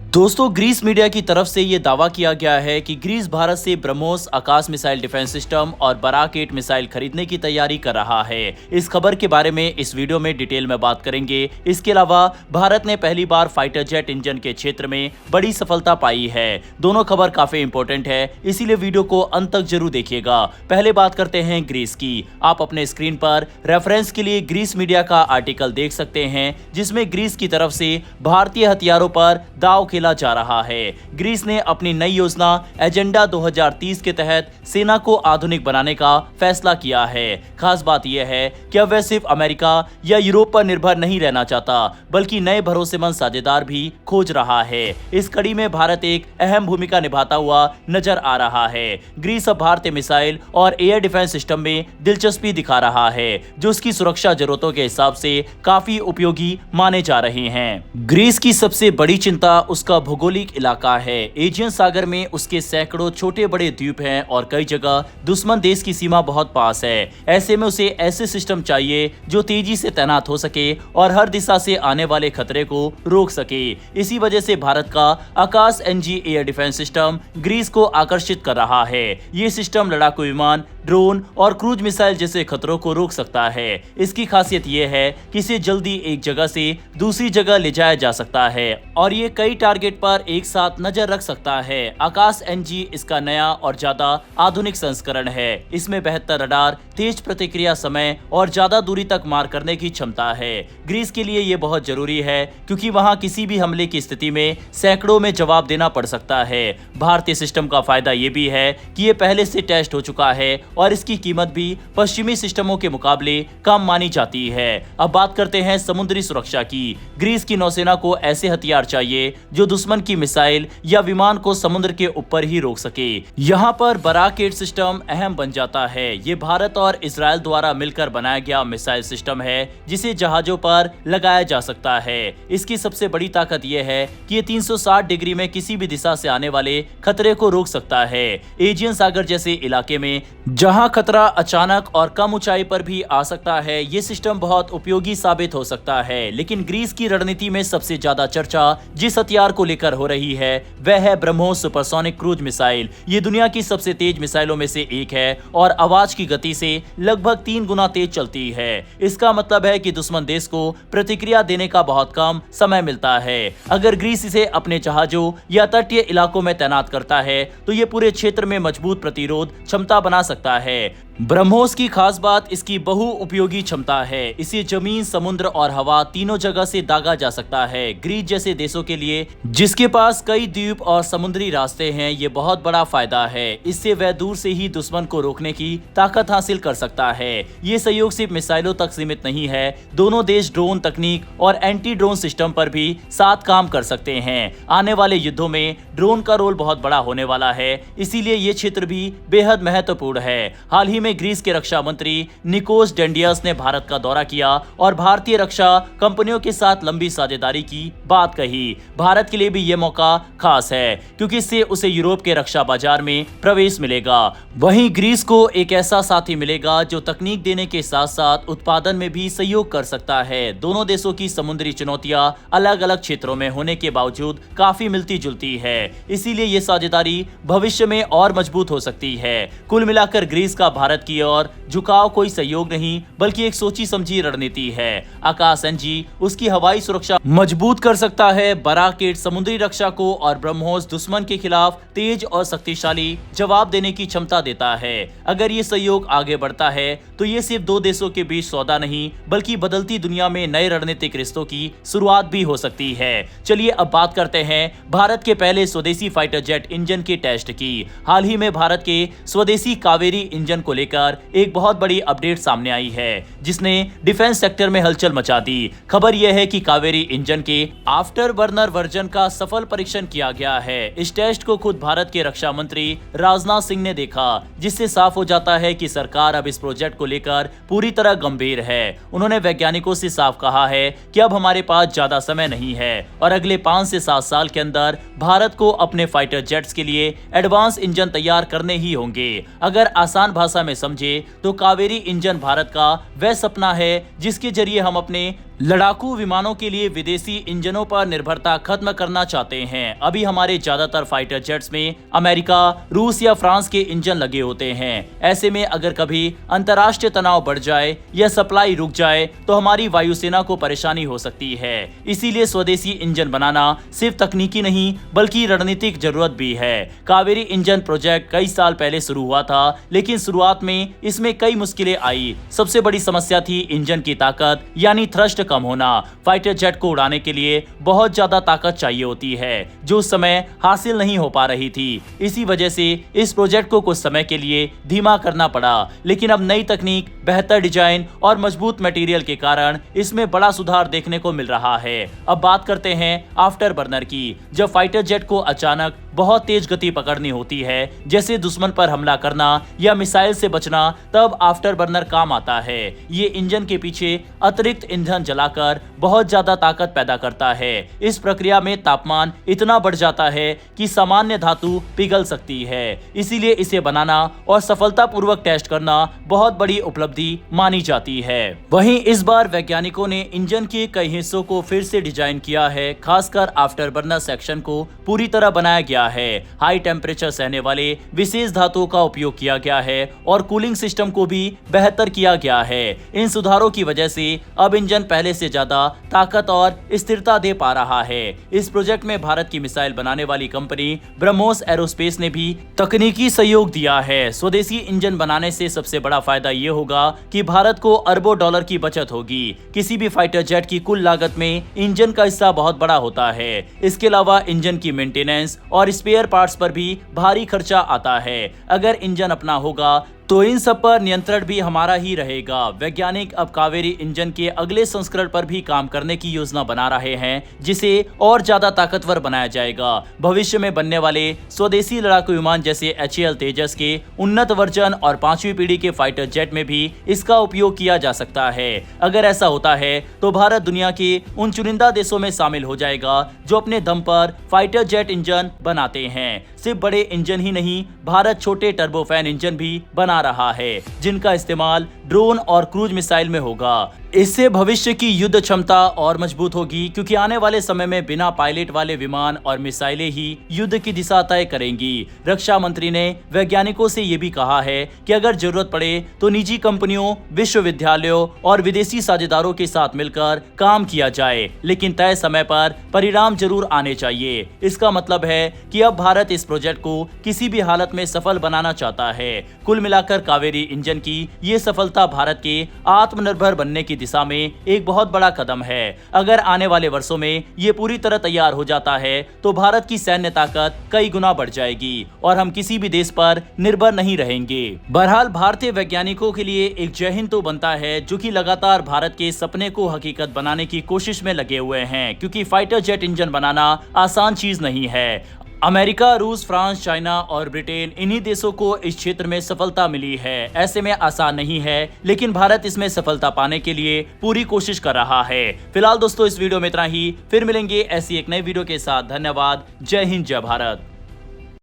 दोस्तों, Greece media की तरफ से ये दावा किया गया है कि ग्रीस भारत से ब्रह्मोस आकाश मिसाइल डिफेंस सिस्टम और बराक 8 मिसाइल खरीदने की तैयारी कर रहा है। इस खबर के बारे में इस वीडियो में डिटेल में बात करेंगे। इसके अलावा भारत ने पहली बार फाइटर जेट इंजन के क्षेत्र में बड़ी सफलता पाई है। दोनों खबर काफी इंपॉर्टेंट है, इसीलिए वीडियो को अंत तक जरूर देखिएगा। पहले बात करते हैं ग्रीस की। आप अपने स्क्रीन पर रेफरेंस के लिए ग्रीस मीडिया का आर्टिकल देख सकते हैं, जिसमें ग्रीस की तरफ से भारतीय हथियारों पर दांव खेला जा रहा है। ग्रीस ने अपनी नई योजना एजेंडा 2030 के तहत सेना को आधुनिक बनाने का फैसला किया है। खास बात यह है कि अब वह सिर्फ अमेरिका या यूरोप पर निर्भर नहीं रहना चाहता, बल्कि नए भरोसेमंद साझेदार भी खोज रहा है। इस कड़ी में भारत एक अहम भूमिका निभाता हुआ नजर आ रहा है। ग्रीस अब भारतीय मिसाइल और एयर डिफेंस सिस्टम में दिलचस्पी दिखा रहा है, जो उसकी सुरक्षा जरूरतों के हिसाब से काफी उपयोगी माने जा रहे हैं। ग्रीस की सबसे बड़ी चिंता उसका भौगोलिक इलाका है। एजियन सागर में उसके सैकड़ों छोटे बड़े द्वीप हैं और कई जगह दुश्मन देश की सीमा बहुत पास है। ऐसे में उसे ऐसे सिस्टम चाहिए जो तेजी से तैनात हो सके और हर दिशा से आने वाले खतरे को रोक सके। इसी वजह से भारत का Akash NG air defence system Greece को आकर्षित कर रहा है। ये सिस्टम लड़ाकू विमान, ड्रोन और क्रूज मिसाइल जैसे खतरों को रोक सकता है। इसकी खासियत यह है कि इसे जल्दी एक जगह से दूसरी जगह ले जाया जा सकता है और ये कई टारगेट पर एक साथ नजर रख सकता है। आकाश एनजी इसका नया और ज्यादा आधुनिक संस्करण है। इसमें बेहतर रडार, तेज प्रतिक्रिया समय और ज्यादा दूरी तक मार करने की क्षमता है। ग्रीस के लिए ये बहुत जरूरी है, क्योंकि वहां किसी भी हमले की स्थिति में सैकड़ों में जवाब देना पड़ सकता है। भारतीय सिस्टम का फायदा ये भी है कि ये पहले से टेस्ट हो चुका है और इसकी कीमत भी पश्चिमी सिस्टमों के मुकाबले कम मानी जाती है। अब बात करते हैं समुद्री सुरक्षा की। ग्रीस की नौसेना को ऐसे हथियार चाहिए जो दुश्मन की मिसाइल या विमान को समुद्र के ऊपर ही रोक सके। यहाँ पर बराक 8 सिस्टम अहम बन जाता है। ये भारत और इजराइल द्वारा मिलकर बनाया गया मिसाइल सिस्टम है, जिसे जहाजों पर लगाया जा सकता है। इसकी सबसे बड़ी ताकत यह है कि ये 360 डिग्री में किसी भी दिशा से आने वाले खतरे को रोक सकता है। एजियन सागर जैसे इलाके में जहां खतरा अचानक और कम ऊंचाई पर भी आ सकता है, ये सिस्टम बहुत उपयोगी साबित हो सकता है। लेकिन ग्रीस की रणनीति में सबसे ज्यादा चर्चा जिस हथियार को लेकर हो रही है वह है ब्रह्मोस सुपरसोनिक क्रूज मिसाइल। ये दुनिया की सबसे तेज मिसाइलों में से एक है और आवाज की गति से लगभग 3 गुना तेज चलती है। इसका मतलब है कि दुश्मन देश को प्रतिक्रिया देने का बहुत कम समय मिलता है। अगर ग्रीस इसे अपने जहाजों या तटीय इलाकों में तैनात करता है तो ये पूरे क्षेत्र में मजबूत प्रतिरोध क्षमता बना सकता है। ब्रह्मोस की खास बात इसकी बहुउपयोगी क्षमता है। इसे जमीन, समुद्र और हवा तीनों जगह से दागा जा सकता है। ग्रीस जैसे देशों के लिए, जिसके पास कई द्वीप और समुद्री रास्ते हैं, ये बहुत बड़ा फायदा है। इससे वह दूर से ही दुश्मन को रोकने की ताकत हासिल कर सकता है। ये सहयोग सिर्फ मिसाइलों तक सीमित नहीं है। दोनों देश ड्रोन तकनीक और एंटी ड्रोन सिस्टम पर भी साथ काम कर सकते हैं। आने वाले युद्धों में ड्रोन का रोल बहुत बड़ा होने वाला है, इसीलिए ये क्षेत्र भी बेहद महत्वपूर्ण है। हाल ही में ग्रीस के रक्षा मंत्री निकोस डेंडियस ने भारत का दौरा किया और भारतीय रक्षा कंपनियों के साथ लंबी साझेदारी की बात कही। भारत के लिए भी यह मौका खास है, क्योंकि इससे उसे यूरोप के रक्षा बाजार में प्रवेश मिलेगा। वहीं ग्रीस को एक ऐसा साथी मिलेगा जो तकनीक देने के साथ साथ उत्पादन में भी सहयोग कर सकता है। दोनों देशों की समुद्री चुनौतियां अलग अलग क्षेत्रों में होने के बावजूद काफी मिलती जुलती है, इसीलिए ये साझेदारी भविष्य में और मजबूत हो सकती है। कुल मिलाकर ग्रीस का भारत की ओर झुकाव कोई सहयोग नहीं, बल्कि एक सोची समझी रणनीति है। आकाश एनजी उसकी हवाई सुरक्षा मजबूत कर सकता है, बराक 8 समुद्री रक्षा को और ब्रह्मोस दुश्मन के खिलाफ तेज और शक्तिशाली जवाब देने की क्षमता देता है। अगर ये सहयोग आगे बढ़ता है तो ये सिर्फ दो देशों के बीच सौदा नहीं, बल्कि बदलती दुनिया में नए रणनीतिक रिश्तों की शुरुआत भी हो सकती है। चलिए अब बात करते हैं भारत के पहले स्वदेशी फाइटर जेट इंजन के टेस्ट की। हाल ही में भारत के स्वदेशी कावेरी इंजन को लेकर एक बहुत बड़ी अपडेट सामने आई है, जिसने डिफेंस सेक्टर में हलचल मचा दी। खबर यह है कि कावेरी इंजन के आफ्टर बर्नर वर्जन का सफल परीक्षण किया गया है। इस टेस्ट को खुद भारत के रक्षा मंत्री राजनाथ सिंह ने देखा, जिससे साफ हो जाता है कि सरकार अब इस प्रोजेक्ट को लेकर पूरी तरह गंभीर है। उन्होंने वैज्ञानिकों से साफ कहा है कि अब हमारे पास ज्यादा समय नहीं है और अगले 5 से 7 साल के अंदर भारत को अपने फाइटर जेट्स के लिए एडवांस इंजन तैयार करने ही होंगे। अगर आसान भाषा में समझे तो तो कावेरी इंजन भारत का वह सपना है जिसके जरिए हम अपने लड़ाकू विमानों के लिए विदेशी इंजनों पर निर्भरता खत्म करना चाहते हैं। अभी हमारे ज्यादातर फाइटर जेट्स में अमेरिका, रूस या फ्रांस के इंजन लगे होते हैं। ऐसे में अगर कभी अंतर्राष्ट्रीय तनाव बढ़ जाए या सप्लाई रुक जाए तो हमारी वायुसेना को परेशानी हो सकती है। इसीलिए स्वदेशी इंजन बनाना सिर्फ तकनीकी नहीं बल्कि रणनीतिक जरूरत भी है। कावेरी इंजन प्रोजेक्ट कई साल पहले शुरू हुआ था, लेकिन शुरुआत में इसमें कई मुश्किलें आई। सबसे बड़ी समस्या थी इंजन की ताकत यानी थ्रस्ट कम होना। फाइटर जेट को उड़ाने के लिए बहुत ज्यादा ताकत चाहिए होती है जो उस समय हासिल नहीं हो पा रही थी। इसी वजह से इस प्रोजेक्ट को कुछ समय के लिए धीमा करना पड़ा, लेकिन अब नई तकनीक, बेहतर डिजाइन और मजबूत मटेरियल के कारण इसमें बड़ा सुधार देखने को मिल रहा है। अब बात करते हैं आफ्टर बर्नर की। जब फाइटर जेट को अचानक बहुत तेज गति पकड़नी होती है, जैसे दुश्मन पर हमला करना या मिसाइल से बचना, तब आफ्टर बर्नर काम आता है। ये इंजन के पीछे अतिरिक्त ईंधन जलाकर बहुत ज्यादा ताकत पैदा करता है। इस प्रक्रिया में तापमान इतना बढ़ जाता है कि सामान्य धातु पिघल सकती है। इसीलिए इसे बनाना और सफलतापूर्वक टेस्ट करना बहुत बड़ी उपलब्धि मानी जाती है। वहीं इस बार वैज्ञानिकों ने इंजन के कई हिस्सों को फिर से डिजाइन किया है। खासकर आफ्टर बर्नर सेक्शन को पूरी तरह बनाया गया है। हाई टेम्परेचर सहने वाले विशेष धातुओं का उपयोग किया गया है और कूलिंग सिस्टम को भी बेहतर किया गया है। इन सुधारों की वजह से अब इंजन पहले से ज्यादा ताकत और स्थिरता दे पा रहा है। इस प्रोजेक्ट में भारत की मिसाइल बनाने वाली कंपनी ब्रह्मोस एरोस्पेस ने भी तकनीकी सहयोग दिया है। स्वदेशी इंजन बनाने से सबसे बड़ा फायदा ये होगा कि भारत को अरबों डॉलर की बचत होगी। किसी भी फाइटर जेट की कुल लागत में इंजन का हिस्सा बहुत बड़ा होता है। इसके अलावा इंजन की मेंटेनेंस और स्पेयर पार्ट्स पर भी भारी खर्चा आता है। अगर इंजन अपना होगा तो इन सब पर नियंत्रण भी हमारा ही रहेगा। वैज्ञानिक अब कावेरी इंजन के अगले संस्करण पर भी काम करने की योजना बना रहे हैं, जिसे और ज्यादा ताकतवर बनाया जाएगा। भविष्य में बनने वाले स्वदेशी लड़ाकू विमान जैसे HAL तेजस के उन्नत वर्जन और 5वीं पीढ़ी के फाइटर जेट में भी इसका उपयोग किया जा सकता है। अगर ऐसा होता है तो भारत दुनिया के उन चुनिंदा देशों में शामिल हो जाएगा जो अपने दम पर फाइटर जेट इंजन बनाते हैं। सिर्फ बड़े इंजन ही नहीं, भारत छोटे टर्बोफैन इंजन भी बना रहा है जिनका इस्तेमाल ड्रोन और क्रूज मिसाइल में होगा। इससे भविष्य की युद्ध क्षमता और मजबूत होगी, क्योंकि आने वाले समय में बिना पायलट वाले विमान और मिसाइलें ही युद्ध की दिशा तय करेंगी। रक्षा मंत्री ने वैज्ञानिकों से यह भी कहा है कि अगर जरूरत पड़े तो निजी कंपनियों, विश्वविद्यालयों और विदेशी साझेदारों के साथ मिलकर काम किया जाए, लेकिन तय समय पर परिणाम जरूर आने चाहिए। इसका मतलब है कि अब भारत इस प्रोजेक्ट को किसी भी हालत में सफल बनाना चाहता है। कुल मिलाकर कावेरी इंजन की ये सफलता भारत के आत्मनिर्भर बनने की दिशा में एक बहुत बड़ा कदम है। अगर आने वाले वर्षों में ये पूरी तरह तैयार हो जाता है तो भारत की सैन्य ताकत कई गुना बढ़ जाएगी और हम किसी भी देश पर निर्भर नहीं रहेंगे। बहरहाल भारतीय वैज्ञानिकों के लिए एक जय हिंद तो बनता है, जो कि लगातार भारत के सपने को हकीकत बनाने की कोशिश में लगे हुए हैं, क्योंकि फाइटर जेट इंजन बनाना आसान चीज नहीं है। अमेरिका, रूस, फ्रांस, चाइना और ब्रिटेन, इन्हीं देशों को इस क्षेत्र में सफलता मिली है। ऐसे में आसान नहीं है, लेकिन भारत इसमें सफलता पाने के लिए पूरी कोशिश कर रहा है। फिलहाल दोस्तों इस वीडियो में इतना ही, फिर मिलेंगे ऐसी एक नई वीडियो के साथ। धन्यवाद। जय हिंद, जय भारत।